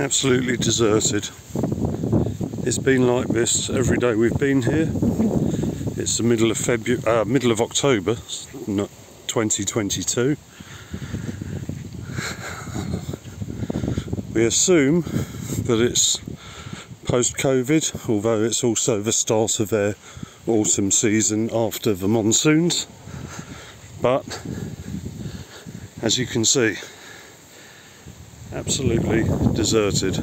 Absolutely deserted. It's been like this every day we've been here. It's the middle of October, not 2022. We assume that it's post-COVID, although it's also the start of their autumn season after the monsoons. But as you can see, absolutely deserted.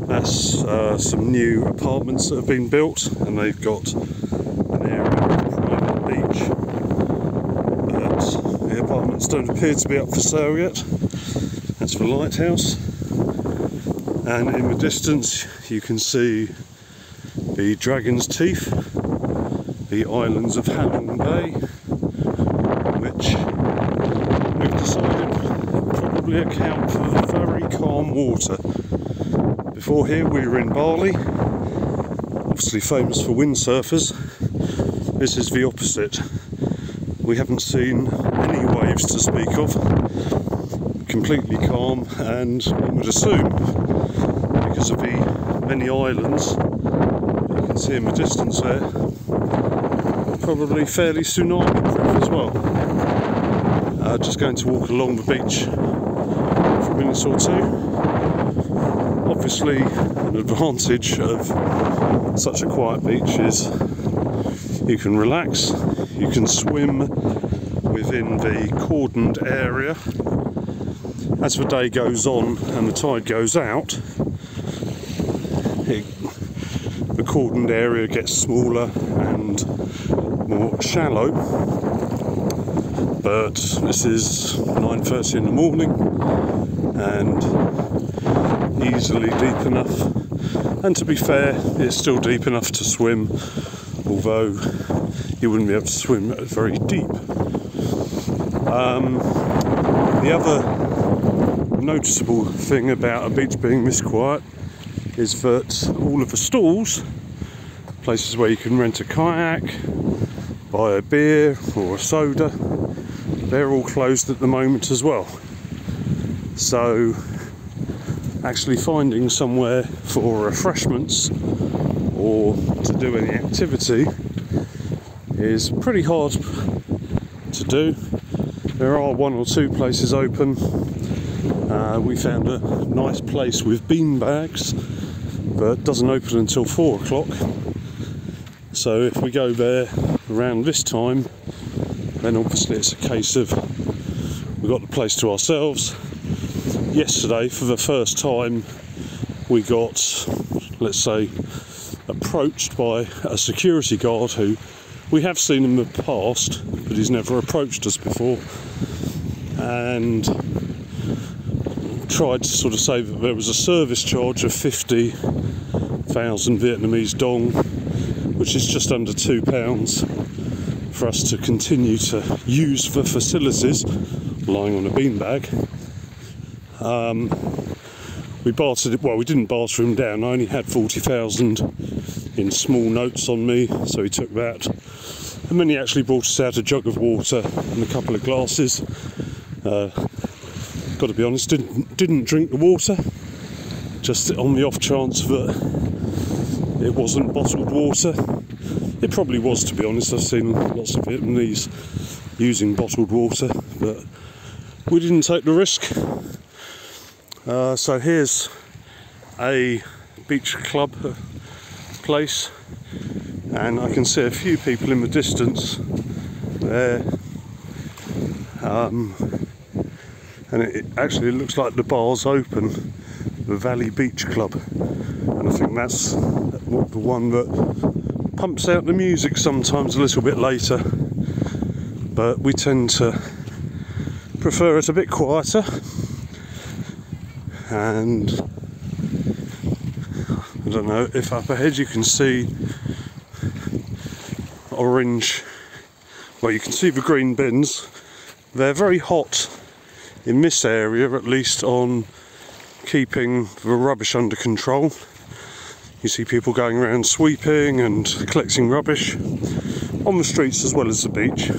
That's some new apartments that have been built, and they've got an area of private beach. But the apartments don't appear to be up for sale yet. That's the lighthouse. And in the distance you can see the Dragon's Teeth, the islands of Halong Bay, which we've decided probably account for the very calm water. Before here we were in Bali, obviously famous for windsurfers. This is the opposite. We haven't seen any waves to speak of. Completely calm, and one would assume, because of the many islands you can see in the distance there, probably fairly tsunami proof as well. Just going to walk along the beach for a minute or two. Obviously, an advantage of such a quiet beach is you can relax, you can swim within the cordoned area. As the day goes on and the tide goes out, the cordoned area gets smaller and more shallow. But this is 9:30 in the morning and easily deep enough, and to be fair, it's still deep enough to swim, although you wouldn't be able to swim very deep. The other noticeable thing about a beach being this quiet is that all of the stalls, places where you can rent a kayak, buy a beer or a soda, they're all closed at the moment as well. So actually finding somewhere for refreshments or to do any activity is pretty hard to do. There are one or two places open. We found a nice place with bean bags, but it doesn't open until 4 o'clock. So if we go there around this time, then obviously it's a case of we've got the place to ourselves. Yesterday, for the first time, we got, let's say, approached by a security guard who we have seen in the past, but he's never approached us before, and tried to sort of say that there was a service charge of 50,000 Vietnamese dong, which is just under £2, for us to continue to use the facilities, lying on a beanbag. We bartered it, well, we didn't barter him down. I only had 40,000 in small notes on me, so he took that. And then he actually brought us out a jug of water and a couple of glasses. Got to be honest, didn't drink the water, just on the off chance that it wasn't bottled water. It probably was, to be honest. I've seen lots of Vietnamese using bottled water, but we didn't take the risk. So here's a beach club place, and I can see a few people in the distance there. And it actually looks like the bar's open, the Valley Beach Club, and I think that's the one that pumps out the music sometimes a little bit later, but we tend to prefer it a bit quieter. And I don't know if up ahead you can see orange, well, you can see the green bins. They're very hot in this area, at least, on keeping the rubbish under control. You see people going around sweeping and collecting rubbish on the streets as well as the beach,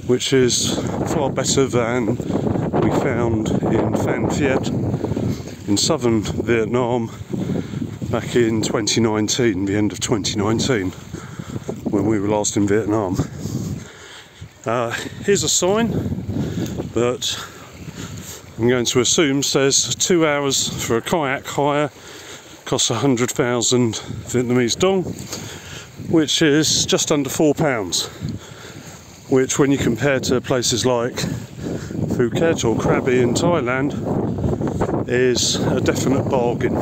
which is far better than we found in Phan Thiet, in southern Vietnam back in 2019, the end of 2019, when we were last in Vietnam. Here's a sign that I'm going to assume says 2 hours for a kayak hire costs 100,000 Vietnamese dong, which is just under £4, which when you compare to places like Phuket or Krabi in Thailand is a definite bargain.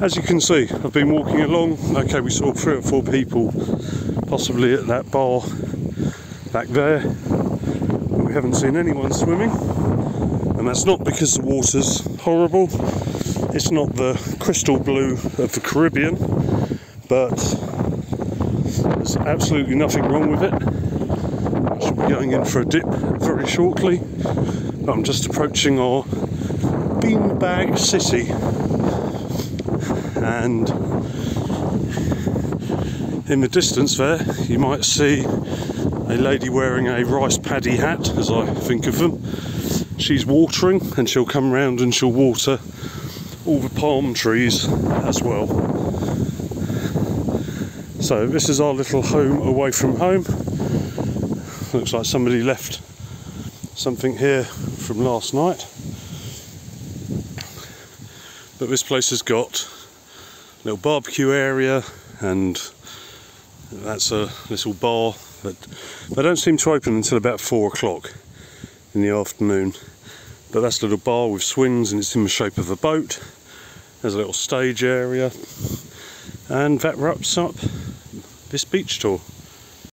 As you can see, I've been walking along. Okay, we saw 3 or 4 people possibly at that bar back there, but we haven't seen anyone swimming, and that's not because the water's horrible. It's not the crystal blue of the Caribbean, but there's absolutely nothing wrong with it. I shall be going in for a dip very shortly, but I'm just approaching our beanbag city, and in the distance there you might see a lady wearing a rice paddy hat, as I think of them. She's watering, and she'll come round and she'll water all the palm trees as well. So this is our little home away from home. Looks like somebody left something here from last night. But this place has got a little barbecue area, and that's a little bar, but they don't seem to open until about 4 o'clock in the afternoon. But that's a little bar with swings, and it's in the shape of a boat. There's a little stage area, and that wraps up this beach tour.